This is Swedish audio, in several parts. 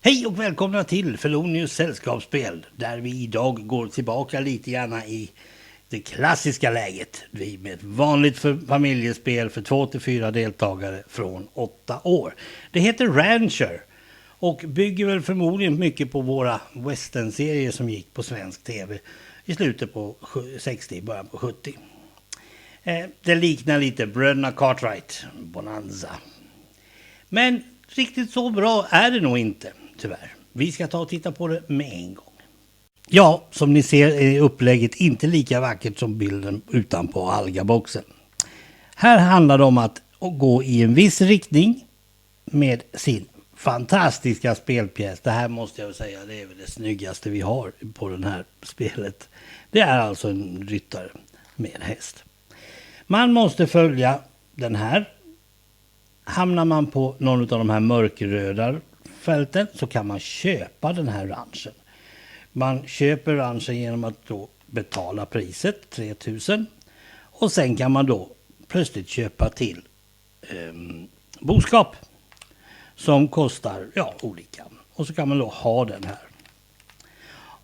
Hej och välkomna till Felonius sällskapsspel, där vi idag går tillbaka lite grann i det klassiska läget. Vi med ett vanligt familjespel för 2-4 deltagare från 8 år. Det heter Rancher och bygger väl förmodligen mycket på våra westernserier som gick på svensk tv i slutet på 60, början på 70. Det liknar lite Bröderna Cartwright, Bonanza. Men riktigt så bra är det nog inte, tyvärr. Vi ska ta och titta på det med en gång. Ja, som ni ser är upplägget inte lika vackert som bilden utanpå Algaboxen. Här handlar det om att gå i en viss riktning med sin fantastiska spelpjäs. Det här måste jag säga, det är väl det snyggaste vi har på det här spelet. Det är alltså en ryttare med häst. Man måste följa den här. Hamnar man på någon av de här mörkröda fälten så kan man köpa den här ranchen. Man köper ranchen genom att då betala priset, 3000. Och sen kan man då plötsligt köpa till boskap som kostar olika. Och så kan man då ha den här.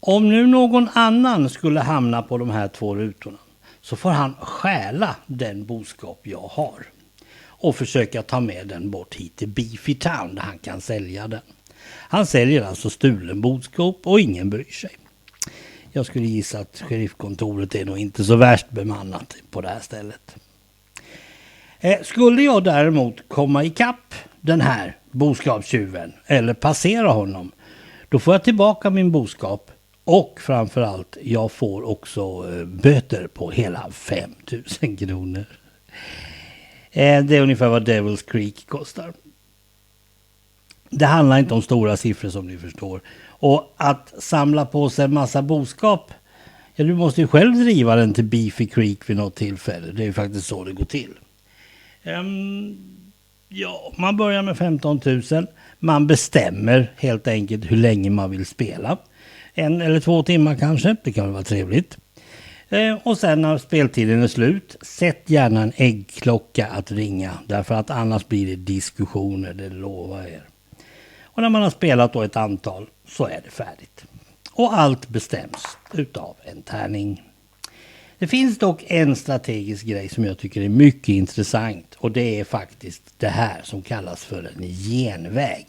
Om nu någon annan skulle hamna på de här 2 rutorna så får han stjäla den boskap jag har. Och försöka ta med den bort hit till Beefy Town där han kan sälja den. Han säljer alltså stulen boskap och ingen bryr sig. Jag skulle gissa att sheriffkontoret är nog inte så värst bemannat på det här stället. Skulle jag däremot komma ikapp den här boskapstjuven eller passera honom, då får jag tillbaka min boskap och framförallt jag får också böter på hela 5000 kronor. Det är ungefär vad Devil's Creek kostar. Det handlar inte om stora siffror som ni förstår. Och att samla på sig en massa boskap, du måste ju själv driva den till Beefy Creek vid något tillfälle. Det är ju faktiskt så det går till. Man börjar med 15 000. Man bestämmer helt enkelt hur länge man vill spela. 1 eller 2 timmar kanske, det kan väl vara trevligt. Och sen när speltiden är slut, sätt gärna en äggklocka att ringa. Därför att annars blir det diskussioner, det lovar er. Och när man har spelat då ett antal så är det färdigt. Och allt bestäms utav en tärning. Det finns dock en strategisk grej som jag tycker är mycket intressant. Och det är faktiskt det här som kallas för en genväg.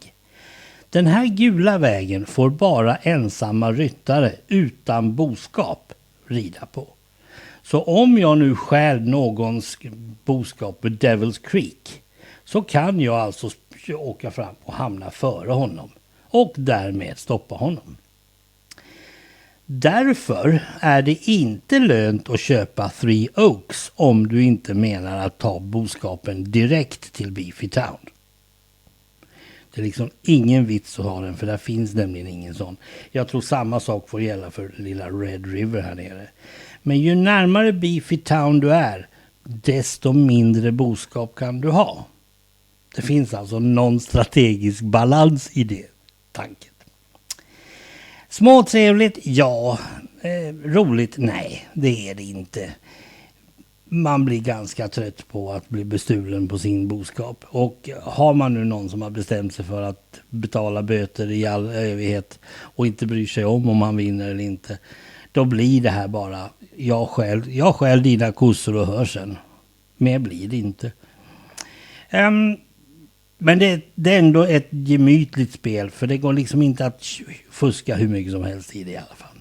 Den här gula vägen får bara ensamma ryttare utan boskap rida på. Så om jag nu skär någons boskap med Devil's Creek så kan jag alltså åka fram och hamna före honom och därmed stoppa honom. Därför är det inte lönt att köpa Three Oaks om du inte menar att ta boskapen direkt till Beefy Town. Det är liksom ingen vits att ha den, för där finns nämligen ingen sån. Jag tror samma sak får gälla för lilla Red River här nere. Men ju närmare Beefy Town du är, desto mindre boskap kan du ha. Det finns alltså någon strategisk balans i det tanken. Småtrevligt, ja. Roligt, nej, det är det inte. Man blir ganska trött på att bli bestulen på sin boskap. Och har man nu någon som har bestämt sig för att betala böter i all evighet och inte bryr sig om man vinner eller inte, då blir det här bara jag själv dina kossor och hörseln. Mer blir det inte. Men det är ändå ett gemytligt spel, för det går liksom inte att fuska hur mycket som helst i det i alla fall.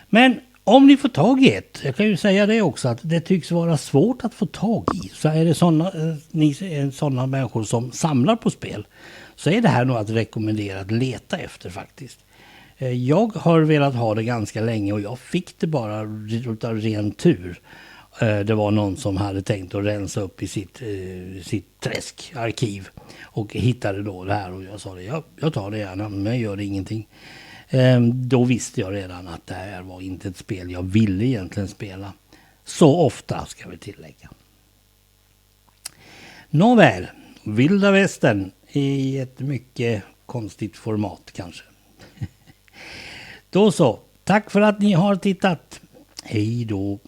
Men om ni får tag i ett, jag kan ju säga det också, att det tycks vara svårt att få tag i. Så är det sådana människor som samlar på spel, så är det här nog att rekommendera att leta efter faktiskt. Jag har velat ha det ganska länge och jag fick det bara utav ren tur. Det var någon som hade tänkt att rensa upp i sitt träskarkiv och hittade då det här, och jag sa det, jag tar det gärna, men jag gör det ingenting. Då visste jag redan att det här var inte ett spel jag ville egentligen spela. Så ofta, ska vi tillägga. Nåväl, Vilda Västern i ett mycket konstigt format kanske. Då så, tack för att ni har tittat. Hej då.